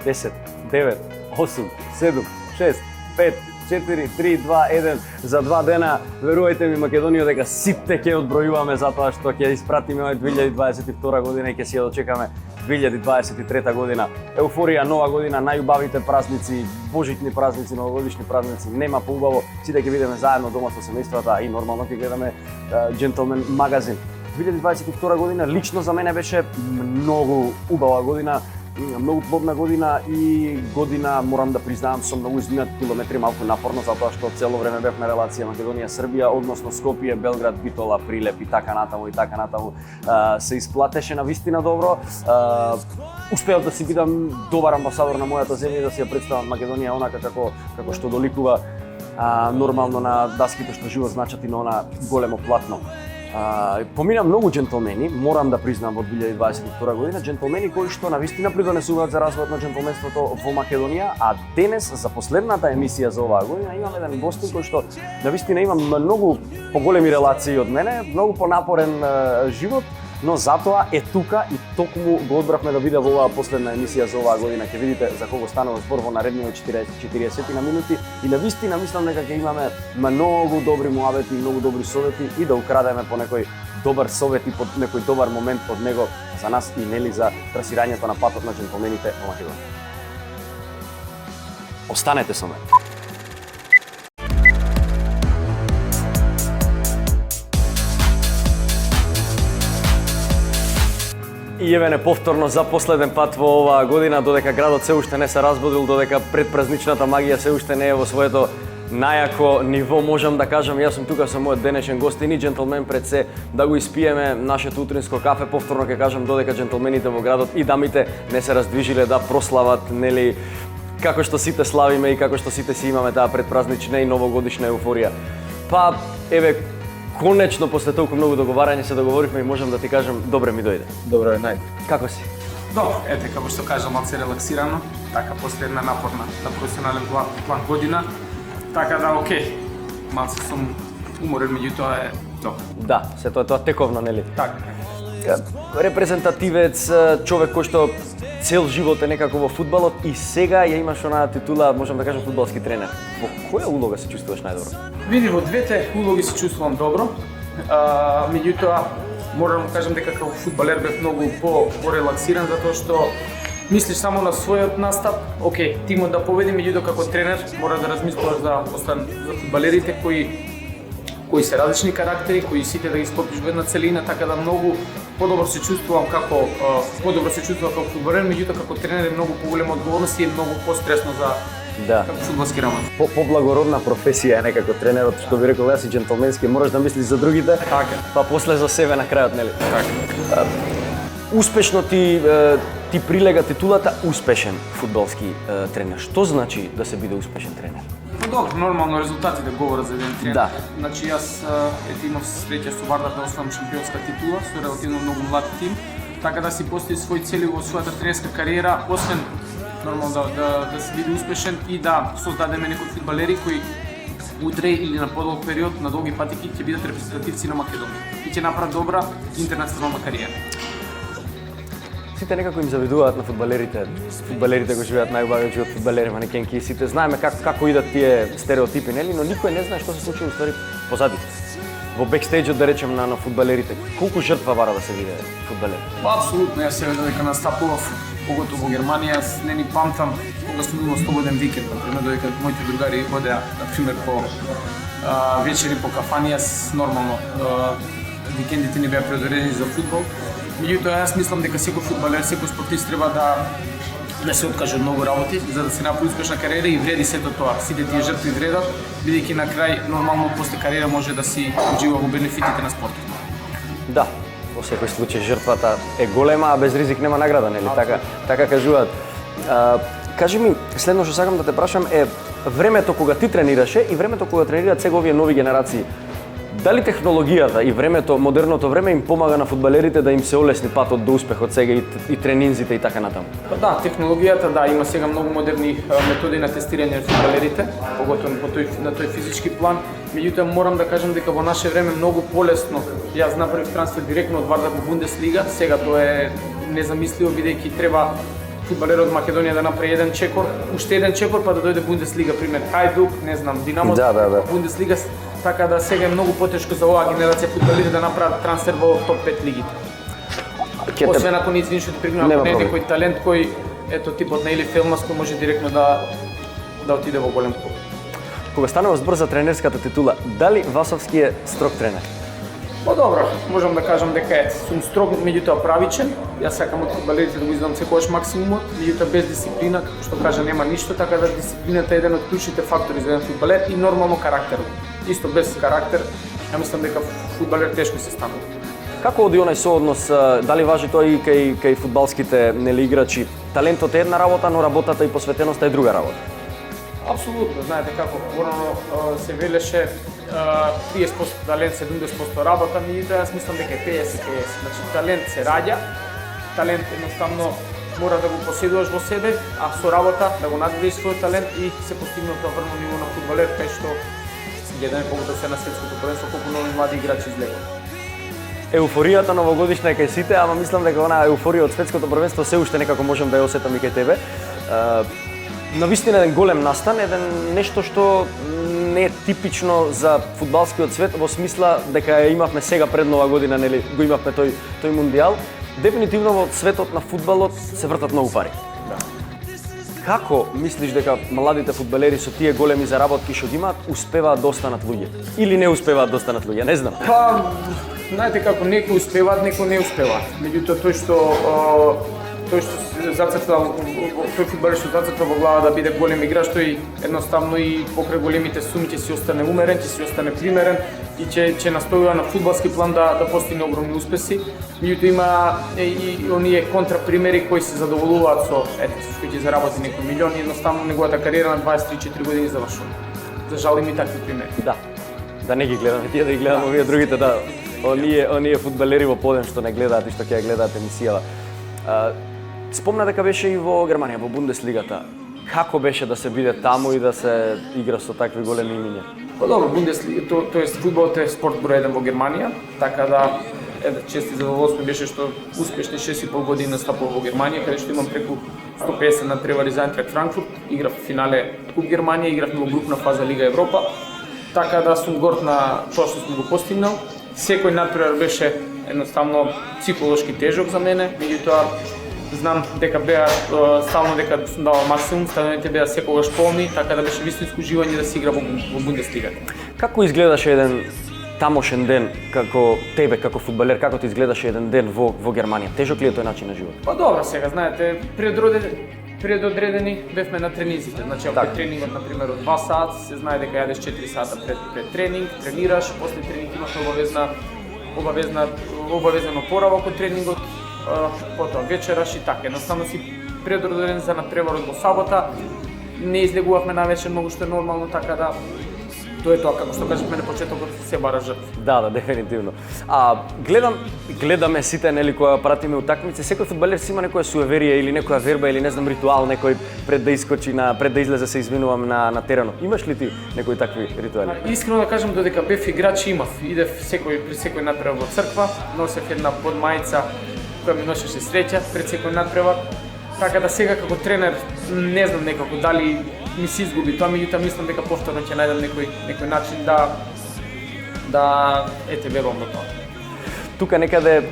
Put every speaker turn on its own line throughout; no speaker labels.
10, 9, 8, 7, 6, 5, 4, 3, 2, 1, за 2 дена, верувајте ми Македонија дека сите ќе одбројуваме затоа што ќе испратиме овој 2022 година и ќе си ја дочекаме 2023 година. Еуфорија, нова година, најубавите празници, божитни празници, новогодишни празници, нема поубаво, сите ќе бидеме заедно дома со семејствата и нормално ќе гледаме Джентлмен магазин. 2022 година лично за мене беше многу убава година, многу плодна година и година, морам да признавам, со многу изминати километри, малку напорно, затоа што цело време бев на релација Македонија-Србија, односно Скопје, Белград, Битола, Прилеп и така натаму, се исплатеше на вистина добро. Успеав да си бидам добар амбасадор на мојата земја и да си ја представам Македонија онака како што доликува нормално на даските што живот значат и на она големо платно. Помина многу джентлмени, морам да признам од 2022 година, джентлмени кои што навистина придонесуваат за развојот на джентлменството во Македонија, а денес за последната емисија за оваа година имам еден гостин кој што навистина има многу поголеми релации од мене, многу понапорен живот, но затоа е тука и токму го одбравме да биде во оваа последна емисија за оваа година. Ќе видите за кого станува збор во наредниот 40 на минути и навистина мислам дека ќе имаме многу добри муабети и многу добри совети и да украдеме по некој добар совет и по некој добар момент од него за нас и нели за трасирањето на патот на джентлмените во Македонија. Останете со мене. И еве не повторно за последен пат во оваа година, додека градот се уште не се разбудил, додека предпразничната магија се уште не е во своето најако ниво, можам да кажам, јас сум тука со мојот денешен гостин и джентлмен пред се да го испиеме нашето утринско кафе. Повторно ќе кажам додека джентлмените во градот и дамите не се раздвижиле да прослават, нели, како што сите славиме и како што сите си имаме таа предпразнична и новогодишна еуфорија. Па еве конечно, после толку многу договарање се договоривме и можам да ти кажам, добре ми дојде.
Добро е, најде.
Како си?
Добро, ете, како што кажам, малце релаксирано, така после една напорна на професионален план година, така да окей, малце сум уморен, меѓутоа е добро.
Да, се тоа тековно, нели?
Така.
Репрезентативец, човек кој што цел живот е некако во фудбалот и сега ја имаш онаа титула, можам да кажам, фудбалски тренер. Во која улога се чувствуваш најдобро?
Види, во двете улоги се чувствувам добро, меѓутоа морам да кажам дека како фудбалер бев многу порелаксиран затоа што мислиш само на својот настап, окей, тимот да победи, меѓутоа како тренер мора да размислуваш за фудбалерите кои се различни карактери, кои сите да ги склопиш во една целина, така да многу подобро се чувствувам како фудбалер, меѓутоа како тренер е многу поголема одговорност и е многу постресно за како фудбалски рамот.
Поблагородна професија е некако тренерот, што би рекол јас и джентлменски, мораш да мислиш за другите,
така,
па после за себе на крајот, нели?
Така.
Успешно ти прилега титулата успешен фудбалски тренер. Што значи да се биде успешен тренер?
Добро, нормално резултатите говорат за еден тренер.
Да.
Значи јас имав среќа со Вардар да освојам шампионска титула со релативно многу млад тим, така да си постои своји цели во својата тренерска кариера, освен нормално да се биде успешен и да создадеме некои фудбалери кои утре или на подолг период, на долги патеки ќе бидат репрезентативци на Македонија и ќе направат добра интернационална кариера.
Сите некако им завидуваат на фудбалерите кои живеат најубавиот живот, фудбалери, манекенки, сите знаеме како идат тие стереотипи, нели, но никој не знае што се случува уствари позади. Во бекстејџот, да речем, на фудбалерите, колку жртва бара да се биде фудбалер?
Апсолутно, јас се додека настапував, поготово во Германија, јас не ни памтам кога сум имал слободен викенд, например, додека моите другари одеа, например, по вечери по кафани, јас нормално викендите ни беа предодредени за фудбал. Меѓутоа, јас мислам дека секој фудбалер, секој спортист треба да се откаже од многу работи за да се направи успешна кариера и вреди сето тоа. Сите тие жртви вредат, бидејќи на крај нормално после кариера може да си ужива во бенефитите на спортот.
Да, во секој случај жртвата е голема, а без ризик нема награда, нели? Така кажуваат. Кажи ми, следно што сакам да те прашам е времето кога ти тренираше и времето кога тренираат сега овие нови генерации. Дали технологијата и времето, модерното време им помага на фудбалерите да им се олесни патот до успехот сега и тренинзите и така натаму?
Па да, технологијата да, има сега многу модерни методи на тестирање на фудбалерите, поготово на тој физички план. Меѓутоа морам да кажам дека во наше време многу полесно. Јас направив трансфер директно од Вардар во Бундеслига, сега тоа е незамисливо бидејќи треба фудбалер од Македонија да направи еден чекор, уште еден чекор, па да дојде Бундеслига, пример Хајдук, не знам, Динамо,
Да.
Бундеслига, така да сега е многу потешко за оваа генерација фудбалери да направат трансфер во топ 5 лигите. Освен ако не извиниш да пригнува некој талент кој ето типот на Или Фелмас кој може директно да отиде во голем клуб.
Кога станува збор за тренерската титула, дали Васовски е строг тренер?
Па добро, можам да кажам дека сум строг, меѓутоа правичен. Јас сакам од фудбалерите да го издам секогаш максимумот, меѓутоа без дисциплина, како што кажа, нема ништо, така да дисциплината е еден од клучните фактори за еден фудбалер и нормално карактерот. Исто без карактер, ја мислам дека фудбалер тешко се станува.
Како оди онај сооднос, дали важи тоа и кај фудбалските играчи? Талентот е една работа, но работата и посветеноста е друга работа.
Апсолутно, знаете како порано се велеше 30% талент, 70% работа, меѓутоа јас мислам дека е 50-50. Значи талент се раѓа, талент едноставно мора да го поседуваш во себе, а со работа да го надвиеш својот талент и се постигне тоа врно ниво на фудбалер, кај што гледаме колку се на светското првенство, колку нови млади играчи излегува.
Еуфоријата новогодишна е кај сите, ама мислам дека онаа еуфорија од светското првенство се уште некако можам да ја осетам и кај тебе. Навистина еден голем настан, еден нешто што не е типично за фудбалскиот свет, во смисла дека ја имавме сега пред Нова година, нели, го имавме тој мундијал. Дефинитивно во светот на фудбалот се вртат многу пари.
Да.
Како мислиш дека младите фудбалери со тие големи заработки што ги имаат успеваат да останат луѓе? Или не успеваат да останат луѓе, не знам.
Па, знаете како, некои успеваат, некои не успеваат. Меѓутоа тој што зацртал, тој фудбалер што зацртал во глава да биде голем играч, тој едноставно и покрај големите суми ќе си остане умерен, ќе си остане примерен и ќе настојува на фудбалски план да постигне огромни успеси. Меѓутоа има и оние контрапримери кои се задоволуваат со што ќе заработи некој милион и едноставно неговата кариера на 23-4 години завршува. За жал има и такви примери.
Да не ги гледаме тие, да ги гледаме овие другите, да. Оние фудбалери во подем што не гледаат и што ќе ја гледаат емисијава. Спомна дека беше и во Германија, во Бундеслигата. Како беше да се биде таму и да се игра со такви големи имиња?
Па добро, Бундеслига, тоест фудбалот е спорт број 1 во Германија, така да чести задоволство беше што успешни 6,5 години настапував во Германија, каде што имам преку 150 надпревари за Айнтрахт Франкфурт, играв в финале Куп Германија, игравме во групна фаза Лига Европа, така да сум горд на тоа што сум го постигнал. Секој надпревар беше едноставно психолошки тежок за мене, меѓутоа знам дека беа стално дека сум давал максимум, стадионите беа секогаш полни, така да беше вистинско уживање да се игра во Бундеслигата.
Како изгледаше еден тамошен ден како тебе, како фудбалер, како ти изгледаше еден ден во Германија? Тежок ли е тој начин на живот?
Па добро, сега знаете, предодредени бевме на тренизите. Значи, ако тренингот на пример од 2 сат, се знае дека јадеш 4 сата пред тренинг, тренираш, после тренинг имаш обавезен опоравок од тренингот, потоа вечераш и така. Едноставно си предодреден за надпреварот во сабота. Не излегувавме навечер многу што е нормално, така да тоа е тоа, како што кажавме на почетокот, се бара жртви.
Да, дефинитивно. Гледаме сите, нели, кога пратиме утакмици, секој фудбалер си има некоја суеверија или некоја верба или не знам ритуал, некој пред да искочи пред да излезе се извинувам на теренот. Имаш ли ти некои такви ритуали?
Искрено да кажам, додека бев играч имав. Идев при секој надпревар во црква, носев една подмајца која ми носеше среќа пред секој надпревар. Така да сега како тренер не знам некако дали ми се изгуби тоа, меѓутоа мислам дека повторно ќе најдам некој начин да верувам на тоа.
Тука некаде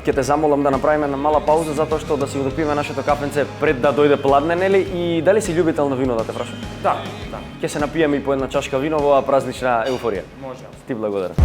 ќе те замолам да направиме една мала пауза затоа што да си го допиеме нашето кафенце пред да дојде пладне, нели? И дали си љубител на вино, да те прашам?
Да.
Ќе се напиеме и по една чашка вино во оваа празнична еуфорија.
Може.
Ти благодарам.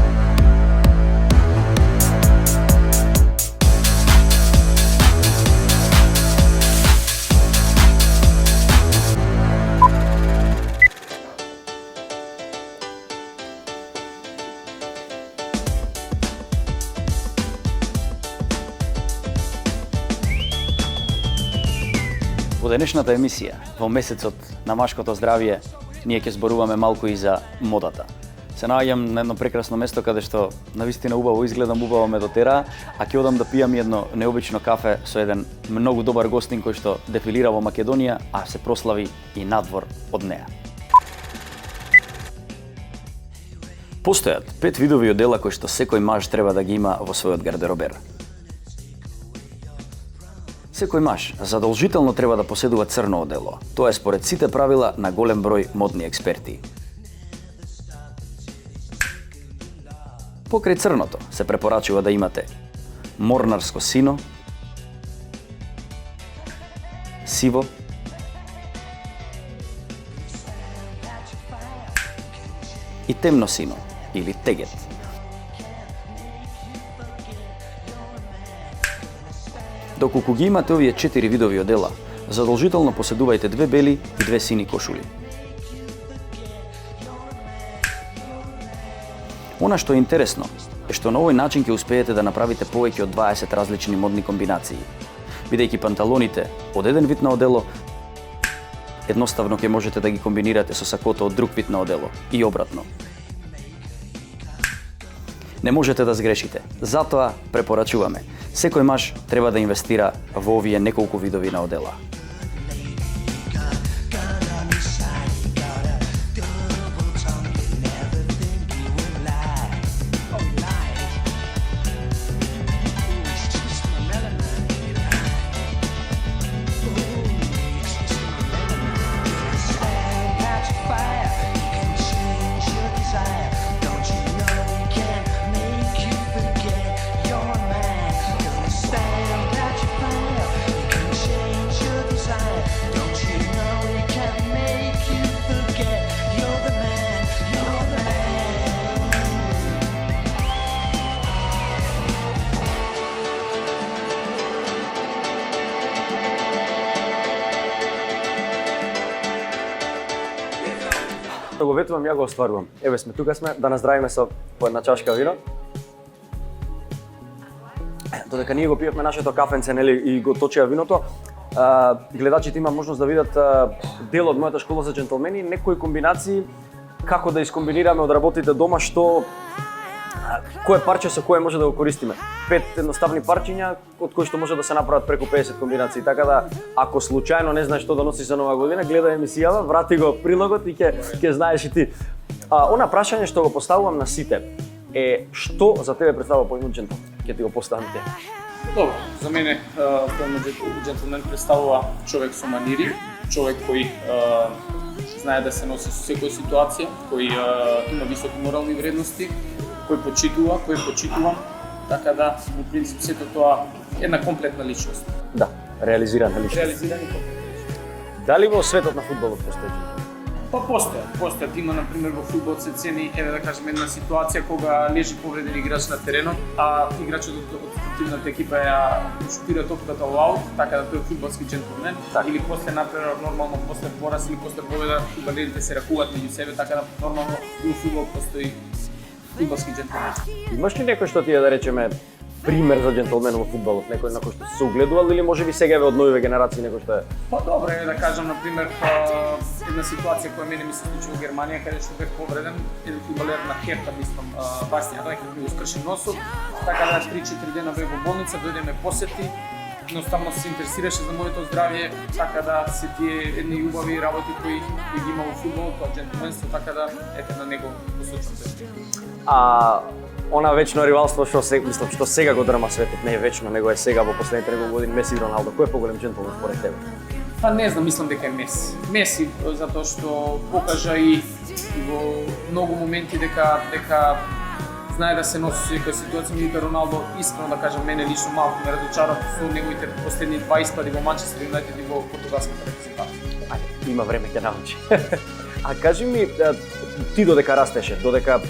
Во денешната емисија, во месецот на машкото здравје, ние ќе зборуваме малку и за модата. Се наоѓам на едно прекрасно место каде што навистина убаво изгледам, убаво ме дотера, а ќе одам да пијам едно необично кафе со еден многу добар гостин кој што дефилира во Македонија, а се прослави и надвор од неа. Постојат 5 видови одела кои што секој маж треба да ги има во својот гардеробер. Секој маж задолжително треба да поседува црно одело. Тоа е според сите правила на голем број модни експерти. Покрај црното се препорачува да имате морнарско сино, сиво, и темно сино или тегет. Доколку ги имате овие 4 видови одела, задолжително поседувајте 2 бели и 2 сини кошули. Она што е интересно е што на овој начин ќе успеете да направите повеќе од 20 различни модни комбинации. Бидејќи панталоните од еден вид на одело, едноставно ќе можете да ги комбинирате со сакото од друг вид на одело и обратно. Не можете да сгрешите. Затоа препорачуваме. Секој маж треба да инвестира во овие неколку видови на одела.
Што го ветувам, ја го остварувам. Еве сме, тука сме, да наздравиме со по една чашка вино. Додека ние го пиевме нашето кафенце, нели, и го точеа виното, гледачите има можност да видат дел од мојата школа за џентлмени, некои комбинации како да искомбинираме од работите дома, што кое парче со кое може да го користиме. 5 едноставни парчиња од кои што може да се направат преку 50 комбинации. Така да, ако случајно не знаеш што да носиш за нова година, гледај емисијава, врати го прилогот и ќе знаеш и ти. Она прашање што го поставувам на сите е што за тебе представува поимот џентлмен? Ќе ти го поставам те.
Добро, за мене поимот џентлмен представува човек со манири, човек кој знае да се носи со секоја ситуација, кој има високи морални вредности, кој почитува, така да, во принцип, сето тоа е една комплетна личност.
Да, реализирана личност.
Реализирани комплетна.
Дали во светот на фудбалот постои?
Па постојат. Има, например, во фудбал се цени, еве да кажем, една ситуација кога лежи повреден играч на теренот, а играчот од спортивната екипа ја шутира топката во аут, така да тој е фудбалски џентлмен. Или после например, нормално после пораз или после победа, фудбалерите се ракуваат меѓу себе, така да нормално и во фудбал постои фудбалски џентлмен.
Имаш ли некој што ти е, да речеме, пример за џентлмен во фудбалот, некој на кој што се угледувал или можеби сега од новиве генерации некој што е?
Па добро е да кажам, например, една ситуација која мене ми се случи во Германија, каде што бев повреден, еден фудбалер на Херта, мислам, Бастијан Рајкер ми го скрши носот, така да 3-4 дена бев во болница, дојде ме посети, едноставно се интересираше за моето здравје, така да се тие едни убави работи кои ги има во фудбалот, тоа џентлменство, така да ете на него посочувам се.
Она вечно ривалство што сега го дрма светот, не е вечно, него е сега во последните неколку години Меси и Роналдо. Кој е поголем џентлмен според тебе?
Па не знам, мислам дека е Меси. Меси затоа што покажа и во многу моменти дека знае да се носи со секоја ситуација, меѓутоа Роналдо, искрено да кажам, мене лично малку ме разочаров со неговите последни 2 испади во Манчестер Юнайтед и во португалската репрезентација.
Ајде, има време ќе научи. А кажи ми, ти додека растеше, додека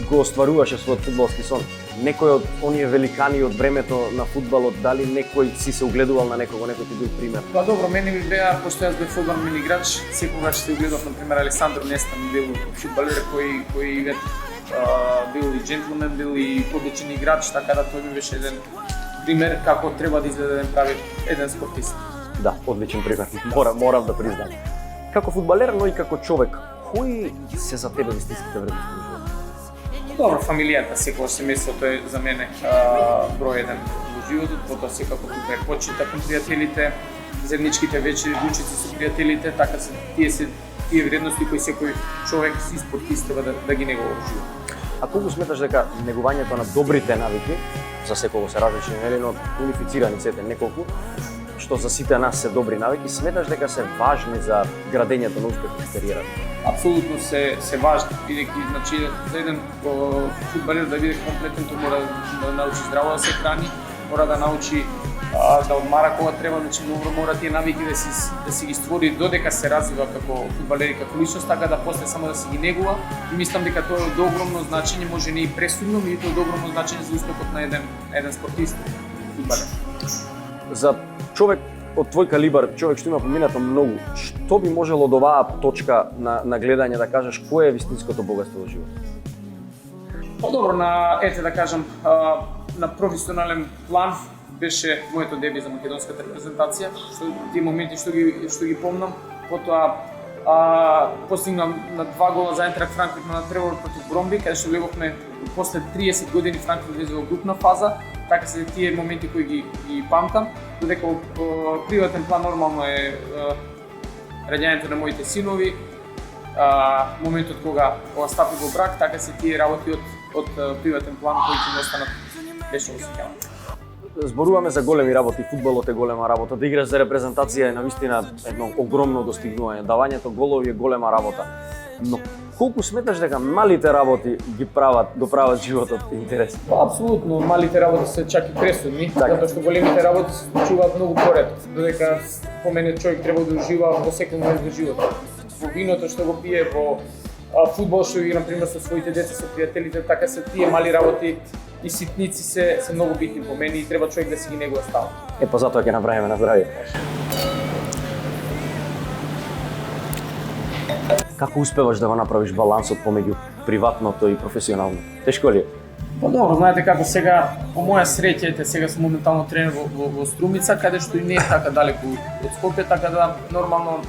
го остваруваше својот фудбалски сон, некој од оние великани од времето на фудбалот, дали некој си се угледувал на некого, некој ти бил пример?
Па добро, мене ми беа, пошто јас бев фудбален играч, секогаш се угледав, например, Алесандро Неста ми бил фудбалер кој бил и џентлмен, бил и одличен играч, така да тој ми беше еден пример како треба да изгледа еден прави еден спортист.
Да, одличен пример. Морам да признам. Како фудбалер, но и како човек, кои се за тебе вистинските вредности во животот?
Добро, фамилијата, секогаш семејството е за мене број еден во животот, потоа секако тука е почита кон пријателите, заедничките вечери, ручици со пријателите, така се тие вредности кои секој човек и спортист треба да ги негува во животот.
А колку сметаш дека негувањето на добрите навики, за секого се различни, нели, но унифицирани сете неколку, што за сите нас се добри навики, сметаш дека се важни за градењето на успех во кариерата?
Апсолутно се важни, бидејќи значи за еден фудбалер да биде комплетен, тој мора да научи здраво да се храни, мора да научи да одмара кога треба, значи многу мора тие навики да си ги створи додека се развива како фудбалер и како личност, така да после само да си ги негува. И мислам дека тоа е од огромно значење, може не и пресудно, меѓутоа од огромно значење за успехот на еден спортист, фудбалер.
За човек од твој калибар, човек што има поминато многу, што би можело од оваа точка на гледање да кажеш кое е вистинското богатство во животот?
Добро, да кажам, на професионален план беше моето деби за македонската репрезентација, што тие моменти што ги помнам. Потоа постигнам на 2 гола за Айнтрахт Франкфурт на надпревар против Бромби, каде што влеговме после 30 години Франкфурт влезе во групна фаза. Така се тие моменти кои ги памтам, додека во приватен план нормално е раѓањето на моите синови, моментот кога стапи во брак, така се тие работи од приватен план кои ќе ми останат беше осеќавани.
Зборуваме за големи работи, фудбалот е голема работа, да играш за репрезентација е навистина едно огромно достигнување, давањето голови е голема работа. Но колку сметаш дека малите работи доправат животот интересен?
Апсолутно, малите работи се чак и пресудни, затоа што големите работи се случуваат многу поретко, додека по мене човек треба да ужива во секој момент во животот. Во виното што го пие, во фудбал што игра, например, со своите деца, со пријателите, така се тие мали работи и ситници се многу битни по мене и треба човек да си ги негува стално.
Па затоа ќе направиме на здравје. Како успеваш да го направиш балансот помеѓу приватното и професионално? Тешко ли е?
Па добро, знаете како сега, по моја среќа, сега сум моментално тренер во Струмица, каде што и не е така далеку од Скопје, така да нормално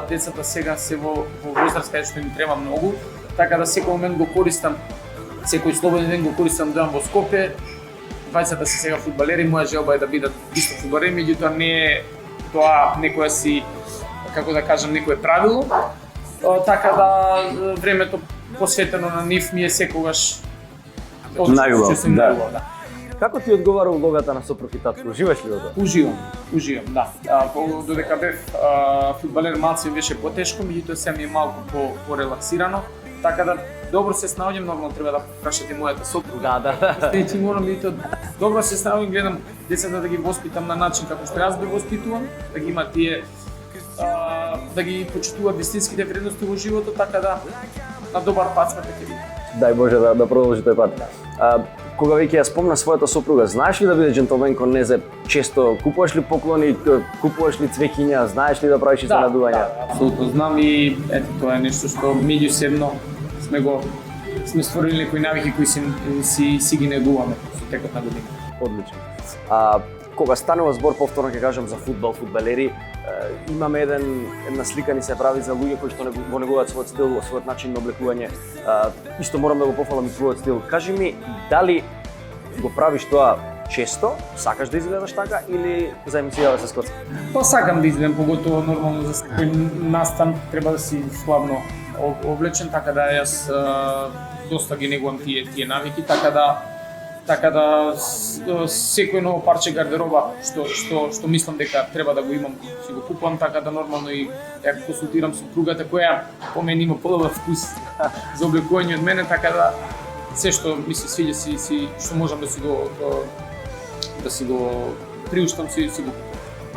децата сега се во возраст каде што им треба многу, така да секој момент го користам, секој слободен ден го користам да во Скопје. Двајцата се сега фудбалери, моја желба е да бидат исто фудбалери, меѓутоа не е тоа некоја си, како да кажам, некое правило. Така да времето посветено на нив ми е секогаш
најубаво, да. Како ти одговара улогата на сопруг и татко? Уживаш ли во тоа?
Уживам, да. Додека бев фудбалер малце беше потешко, меѓутоа сега ми е малку порелаксирано, така да добро се снаоѓам, нормално треба да прашате мојата сопруга.
Да.
Стејќи морам и добро се снаоѓам, гледам децата да ги воспитам на начин како што јас бе воспитуван, да ги има тие да ги почитуваат вистинските вредности во животот, така да на добар пат сме ќе биде.
Дај Боже да продолжи тој пат. Кога веќе ја спомна својата сопруга, знаеш ли да биде джентлменко незе? Често купуваш ли поклони, купуваш ли цвеќиња, знаеш ли да правиш изненадувања?
Да, апсолутно знам и ето тоа е нешто што меѓусебно сме створили некои навики кои си ги негуваме со текот на година.
Одлично. Кога станува збор, повторно ќе кажам, за фудбал, фудбалери, имаме една слика ни се прави за луѓе кои што го негуваат својот стил, својот начин на облекување. Исто морам да го пофалам и твојот стил. Кажи ми, дали го правиш тоа често, сакаш да изгледаш така или за емисија да се скоци?
Па сакам да изгледам, поготово нормално за секој настан треба да си слабно облечен, така да јас доста ги негувам тие навики, така да секој ново парче гардероба што мислам дека треба да го имам, си го купувам, така да нормално и ја консултирам сопругата која по мене има подобар вкус за облекување од мене, така да се што ми се свиѓа си што можам да си го приуштам си го купувам.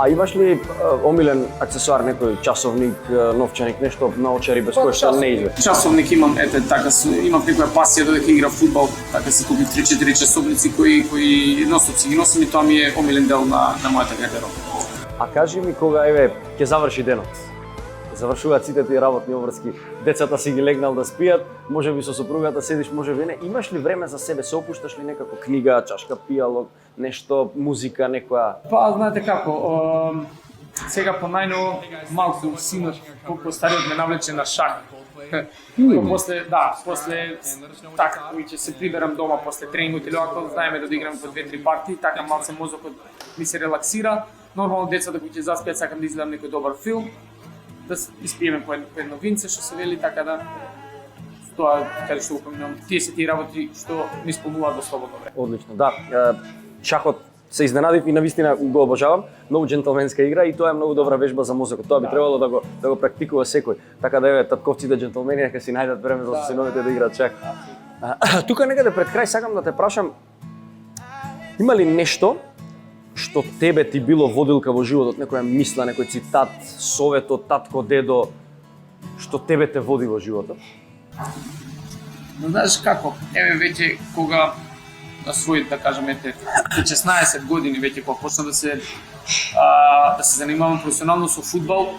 А имаш ли омилен аксесуар, некој часовник, новчаник, нешто на очари без кој што не излез?
Часовник имам, така имам некоја пасија додека играм фудбал, така си купив 3-4 часовници кои си ги носам и тоа ми е омилен дел на мојата гардероба.
А кажи ми кога ќе заврши денот, завршуваат сите тие работни обврски, децата си ги легнал да спијат, можеби со сопругата седиш, можеби не. Имаш ли време за себе? Се опушташ ли некако книга, чашка пијалок, нешто, музика, некоја?
Па, знаете како, сега по најново малку синот, по-стариот ме навлече на шах. После така, кој ќе се приберам дома после тренингот или ако знаеме да играме по 2-3 партии, така малце мозокот ми се релаксира. Нормално децата кои ќе заспијат, сакам да изгледам некој добар филм, да испиеме по едно винце што се вели, така да тоа каде што упоминам, тие се тие работи што ми исполнуваат во слободно време.
Одлично, да. Шахот се изненадив и навистина го обожавам. Многу џентлменска игра и тоа е многу добра вежба за мозокот. Тоа би требало да го практикува секој. Така да еве татковците џентлмени нека си најдат време за синовите да играат шах. Тука некаде пред крај сакам да те прашам, има ли нешто што тебе ти било водилка во животот, некоја мисла, некој цитат, совет од татко, дедо, што тебе те води во животот?
Но знаеш како, еве веќе кога на своите, да кажем, 16 години веќе кога почна да се занимавам професионално со фудбал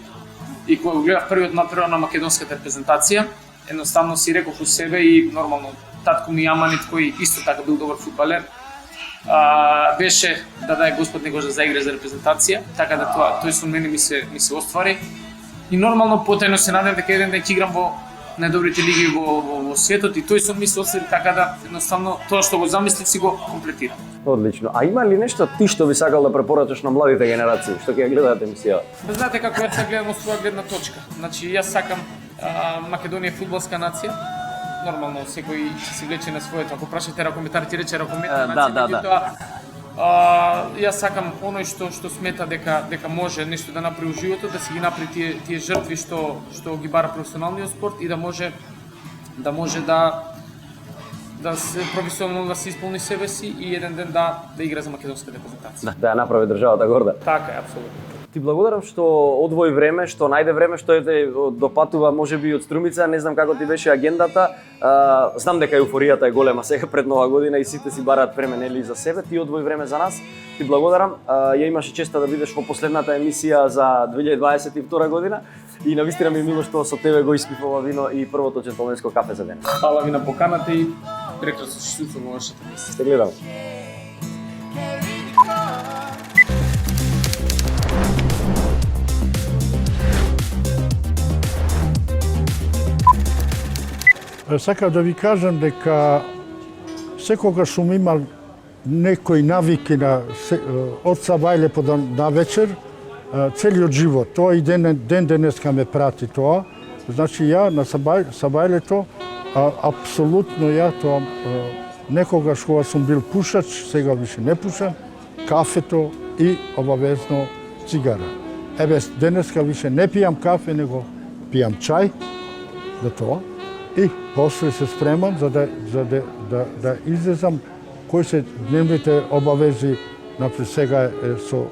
и кога го гледав првиот натпревар на македонската репрезентација, едноставно си реков у себе и нормално татко ми Јаманит кој исто така бил добар фудбалер, беше да даде Господ него за игра за репрезентација, така да тој со мене ми се оствари. И нормално потајно се надев дека еден ден ќе играм во најдобрите лиги во светот и тој со ми се оствари, така да едноставно тоа што го замислив си го комплетирам.
Одлично. А има ли нешто ти што би сакал да препорачаш на младите генерации што ќе ја гледаат емисија?
Знаете како јас ја гледам од своја гледна точка. Значи јас сакам Македонија фудбалска нација. Нормално секој ќе се влече на своето. Ако прашате ракометар ќе рече ракометна нација. Да. Јас сакам оној што смета дека може нешто да направи во животот, да си ги направи тие жртви што ги бара професионалниот спорт и да може да се професионално да се исполни себе си и еден ден да игра за македонска репрезентација.
Да ја направи државата горда.
Така е, апсолутно.
Ти благодарам што одвои време, што најде време, што те допатува можеби од Струмица, не знам како ти беше агендата. Знам дека еуфоријата е голема сега пред Нова година и сите си бараат време нели за себе. Ти одвои време за нас. Ти благодарам. Ја имаше честа да бидеш во последната емисија за 2022 година и навистина ми е мило што со тебе го испив ова вино и првото џентлменско кафе за ден.
Фала ви на поканата и прекрасно што се во вашата емисија.
Те гледам.
Сакам да ви кажам дека секогаш сум имал некои навики од сабајле на вечер, целиот живот. Тоа и ден денеска ме прати тоа. Значи ја на сабајлето, апсолутно ја тоа, некогаш кога сум бил пушач, сега више не пушам, кафето и обавезно цигара. Еве денеска више не пијам кафе, него пијам чај, за тоа. И после се спремам за да излезам кои се дневните обавези напред сега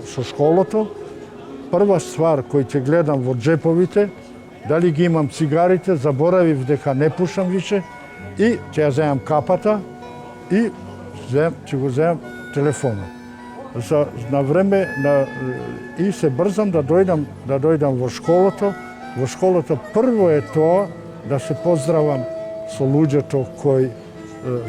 со школото. Прва ствар кој ќе гледам во джеповите, дали ги имам цигарите, заборавив дека не пушам више и ќе ја земам капата и ќе го земам телефонот. На време и се брзам да дојдам во школото. Во школото прво е тоа да се поздравам со луѓето кои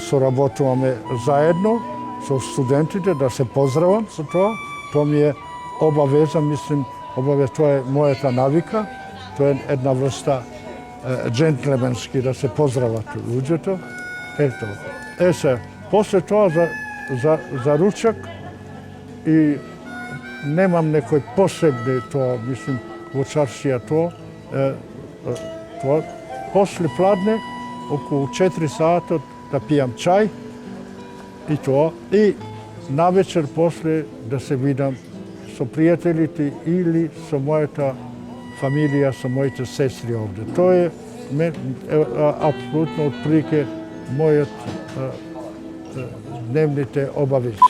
соработуваме заедно, со студентите, да се поздравам со тоа. Тоа ми е обавеза, мислим, тоа е мојата навика. Тоа е една врста джентлменски да се поздрават луѓето. Ето. Се, после тоа за ручак и немам некој посебни тоа, мислим, во чаршија тоа. После пладне, околу 4 сата да пијам чај и тоа. И навечер после да се видам со пријателите или со мојата фамилија, со моите сестри овде. Тоа е апсолутно отприлike мојот дневните обавези.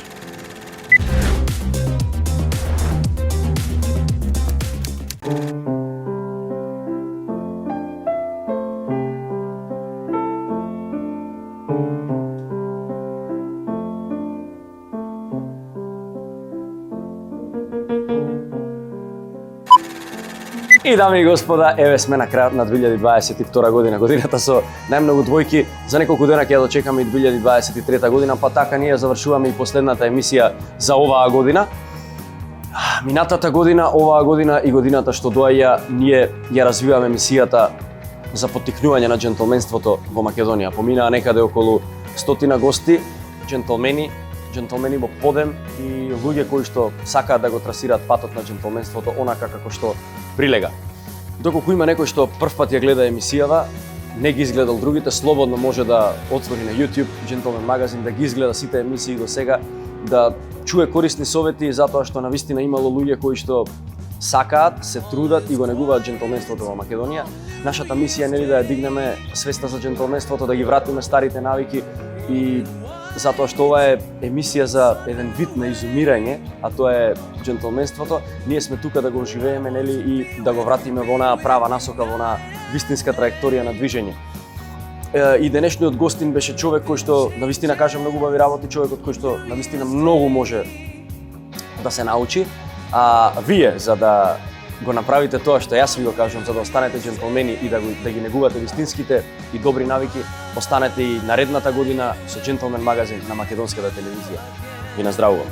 И дами и господа, еве сме на крајот на 2022 година, годината со најмногу двојки. За неколку дена ќе ја дочекаме и 2023 година, па така ние завршуваме и последната емисија за оваа година. Минатата година, оваа година и годината што доаѓа, ние ја развиваме емисијата за поттикнување на џентлменството во Македонија. Поминаа некаде околу 100 гости, џентлмени во подем и луѓе кои што сакаат да го трасираат патот на џентлменството онака како што прилега. Доколку има некој што прв пат ја гледа емисијава, не ги изгледал другите, слободно може да отвори на YouTube Gentleman Magazine, да ги изгледа сите емисии до сега да чуе корисни совети затоа што навистина имало луѓе кои што сакаат, се трудат и го негуваат џентлменството во Македонија. Нашата мисија е нели да ја дигнеме свеста за џентлменството, да ги вратиме старите навики и затоа што ова е емисија за еден вид на изумирање, а тоа е џентлменството. Ние сме тука да го оживееме нели и да го вратиме во онаа права насока, во онаа вистинска траекторија на движење. И денешниот гостин беше човек кој што навистина каже многу убави работи, човек од кој што навистина многу може да се научи. А вие, за да го направите тоа што јас ви го кажам, за да останете џентлмени и да ги негувате вистинските и добри навики, останете и наредната година со Джентлмен магазин на македонската телевизија. Ви наздравувам.